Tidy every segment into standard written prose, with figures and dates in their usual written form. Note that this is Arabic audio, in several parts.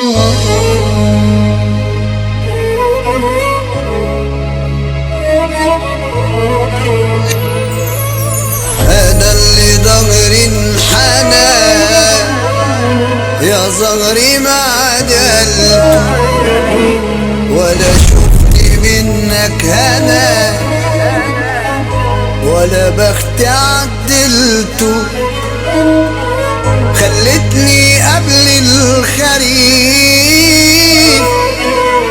انا اللي ظهري انحنى يا ظهري ما عدلت ولا شفت منك هنا ولا بختي عدلته. خلتني قبل الخريف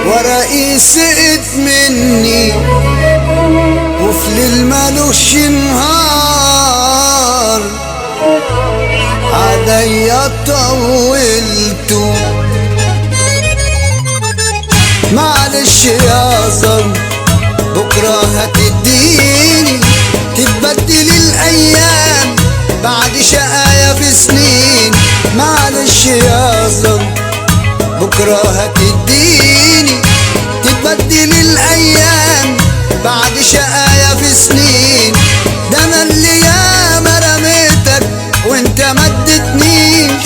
ورقي سقط مني وفي ليل مالوش نهار عليا طولته. معلش يا ظن بكرة هتديني تتبدل الأيام بعد شقايا في سنين. معلش يا ظن بكرة هتديني تتبدل الأيام بعد شقايا في سنين. ده أنا اللي ياما رميتك وانت ما اديتنيش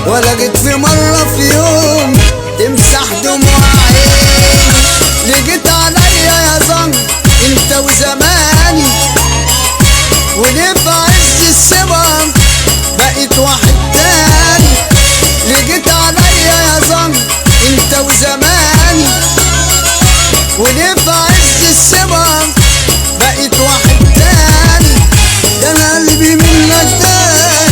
ولا جيت في مرة في يوم تمسح دموع عيني. لجيت عليا يا ظن انت وزماني وليه في عز السبا بقيت واحد تاني. لجيت عليا يا ظن انت وزماني وليه في عز السبا بقيت واحد تاني. ده انا قلبي منك داي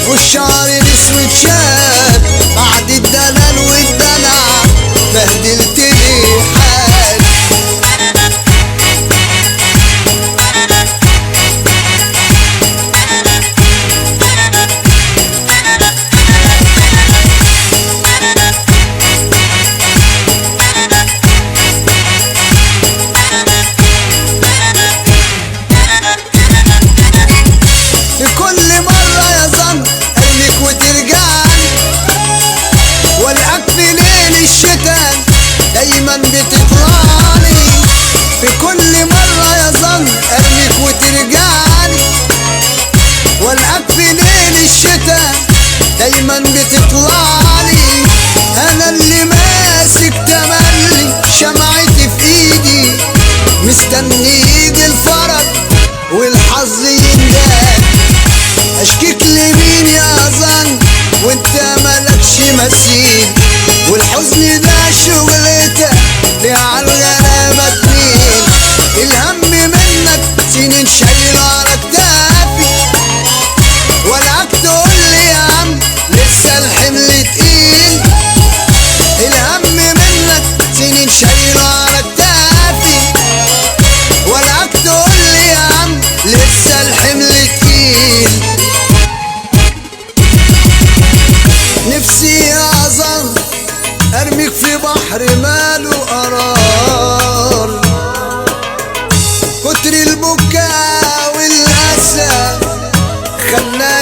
والشعر الاسود شاب بعد الدلال والدلع بهدلت لي حالي. لكل مرة يا ظن ارميك وترجعني والقاك في ليل الشتاء دايما بتطلعني. في كل مرة يا ظن ارميك وترجعني والقاك في ليل الشتاء دايما بتطلعني. انا اللي ماسك تملي شمعتي في ايدي مستني يجي الفرج والحظ ينداك. اشكيك لمين يا ظن وانت مالكش مثيل والحزن ده شغلتك ليه عالغلابة تميل. الهم منك سنين شايله على كتافي ولاك تقولي يا عم لسه الحمل تقيل. الهم منك سنين شايله على كتافي ولاك تقولي يا عم لسه الحمل تقيل. نفسي يا ظن ارميك في بحر ماله قرار كتر البكاء والأسى خلاني